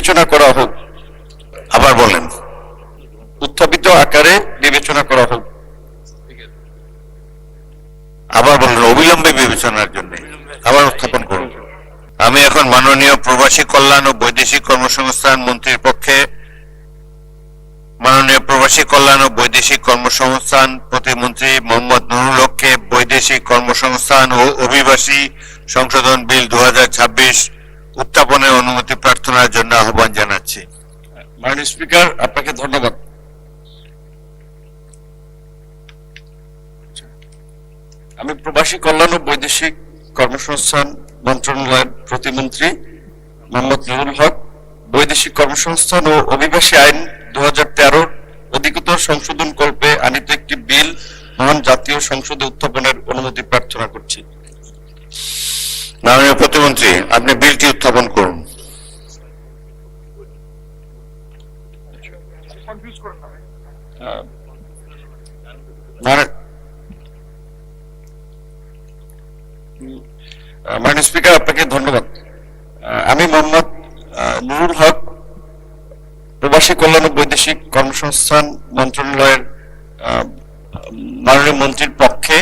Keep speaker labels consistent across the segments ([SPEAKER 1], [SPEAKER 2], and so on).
[SPEAKER 1] বিবেচনা করা হোক।
[SPEAKER 2] আবার বলেন।
[SPEAKER 1] উত্থাপিত আকারে বিবেচনা করা হোক।
[SPEAKER 2] আবার বলেন, অবিলম্বে বিবেচনার জন্য। আবার উত্থাপন করুন। আমি এখন মাননীয় প্রবাসী কল্যাণ ও বৈদেশিক কর্মসংস্থান মন্ত্রীর পক্ষে মাননীয় প্রবাসী কল্যাণ ও বৈদেশিক কর্মসংস্থান প্রতিমন্ত্রী মোহাম্মদ নুরুল হককে বৈদেশিক কর্মসংস্থান ও অভিবাসী সংশোধন বিল 2026 উত্থাপনের অনুমতি প্রার্থনার জন্য আহ্বান জানাচ্ছি।
[SPEAKER 1] মাননীয় স্পিকার, আপনাকে ধন্যবাদ। আমি প্রবাসী কল্যাণ ও বৈদেশিক কর্মসংস্থান মন্ত্রণালয়ের প্রতিমন্ত্রী মোহাম্মদ নুরুল হক বৈদেশিক কর্মসংস্থান ও অভিবাসী আইন 2013 অধিকতর সংশোধন কল্পে আনিত একটি বিল মহান জাতীয় সংসদে উত্থাপনের অনুমতি প্রার্থনা করছি।
[SPEAKER 2] মাননীয় প্রতিমন্ত্রী, আপনি বিলটি উত্থাপন করুন।
[SPEAKER 1] মাননীয় স্পিকার, আপনাকে ধন্যবাদ। আমি মোহাম্মদ নুরুল হক প্রবাসী কল্যাণ ও বৈদেশিক কর্মসংস্থান মন্ত্রণালয়ের মাননীয় মন্ত্রীর পক্ষে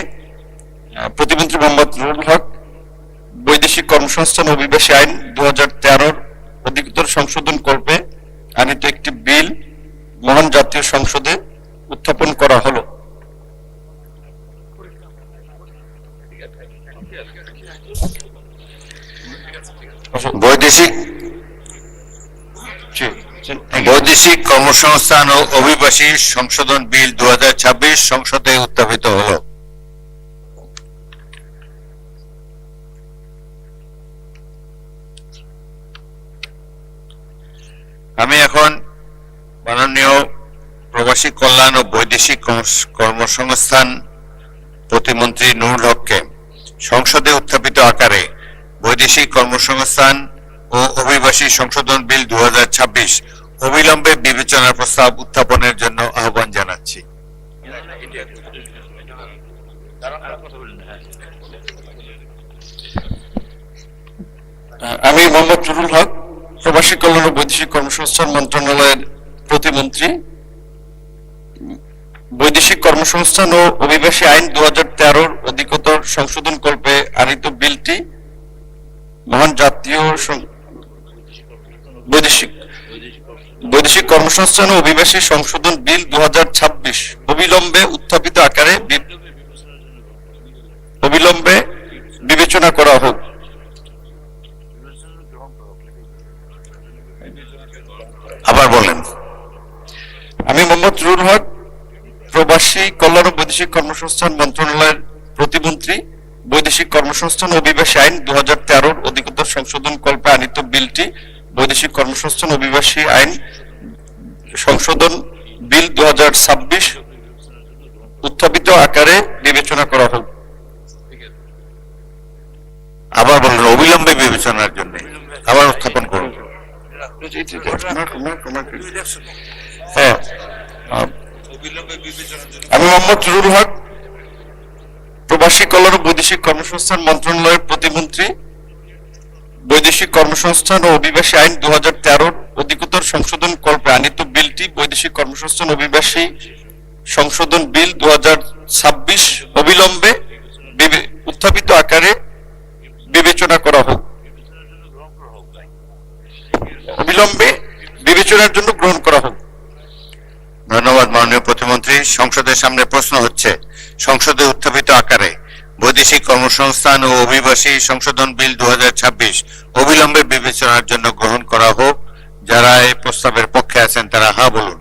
[SPEAKER 1] প্রতিমন্ত্রী মোহাম্মদ নুরুল হক বৈদেশিক কর্মসংস্থান ও অভিবাসী আইন 2013 অধিকতর সংশোধন কল্পে আনিত একটি বিল মহান জাতীয় সংসদে উত্থাপন করা হলো।
[SPEAKER 2] বৈদেশিক কর্মসংস্থান ও অভিবাসী সংশোধন বিল 2026 সংসদে উত্থাপিত হলো। আমি এখন মাননীয় প্রবাসী কল্যাণ ও বৈদেশিক কর্মসংস্থান প্রতিমন্ত্রী নুরুল হককে সংসদে উত্থাপিত আকারে বৈদেশিক কর্মসংস্থান ও অভিবাসী সংশোধন বিল 2026 অবিলম্বে বিবেচনার প্রস্তাব উত্থাপনের জন্য আহ্বান জানাচ্ছি।
[SPEAKER 1] আমি মোহাম্মদ নুরুল হক প্রবাসী কল্যাণ ও বৈদেশিক কর্মসংস্থান মন্ত্রণালয়ের প্রতিমন্ত্রী বৈদেশিক কর্মসংস্থান ও অভিবাসী আইন 2013 অধিকতর সংশোধন কল্পে আনিত বিলটি মহান জাতীয় বৈদেশিক কর্মসংস্থান ও অভিবাসী সংশোধন বিল 2026 অবিলম্বে উত্থাপিত আকারে অবিলম্বে বিবেচনা করা হোক।
[SPEAKER 2] আবার বলেন।
[SPEAKER 1] আমি মোহাম্মদ নুরুল হক প্রবাসী কল্যাণ ও বৈদেশিক কর্মসংস্থান মন্ত্রণালয়ের প্রতিমন্ত্রী বৈদেশিক কর্মসংস্থান ও অভিবাসী আইন 2013 অধিকতর সংশোধন কল্পে আনিত বিলটি বৈদেশিক কর্মসংস্থান অভিবাসী আইন সংশোধন বিল 2026 উত্থাপিত আকারে বিবেচনা করা হোক।
[SPEAKER 2] আবার বলেন, অবিলম্বে বিবেচনার জন্য। আবার উত্থাপন করুন।
[SPEAKER 1] হ্যাঁ, আমি মোহাম্মদ নুরুল হক প্রবাসী কল্যাণ ও বৈদেশিক কর্মসংস্থান মন্ত্রণালয়ের প্রতিমন্ত্রী বৈদেশিক কর্মসংস্থান ও অভিবাসী আইন 2013 অধিকতর সংশোধন কল্পে আনিত বিলটি বৈদেশিক কর্মসংস্থান অভিবাসী সংশোধন বিল 2026 অবিলম্বে উত্থাপিত আকারে বিবেচনা করা হোক। অবিলম্বে বিবেচনার জন্য গ্রহণ করা হোক।
[SPEAKER 2] ধন্যবাদ মাননীয় প্রতিমন্ত্রী। সংসদের সামনে প্রশ্ন হচ্ছে, সংসদে উত্থাপিত আকারে বৈদেশিক কর্মসংস্থান ও অভিবাসী সংশোধন বিল 2026 অবিলম্বে বিবেচনার জন্য গ্রহণ করা হোক। যারা এই প্রস্তাবের পক্ষে আছেন তারা হ্যাঁ বলুন,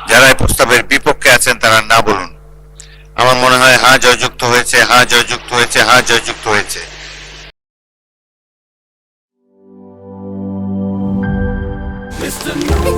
[SPEAKER 2] যারা এই প্রস্তাবের বিপক্ষে আছেন তারা না বলুন। আমার মনে হয় হ্যাঁ জয়যুক্ত হয়েছে, হ্যাঁ জয়যুক্ত হয়েছে, হ্যাঁ জয়যুক্ত হয়েছে।
[SPEAKER 3] Mr. New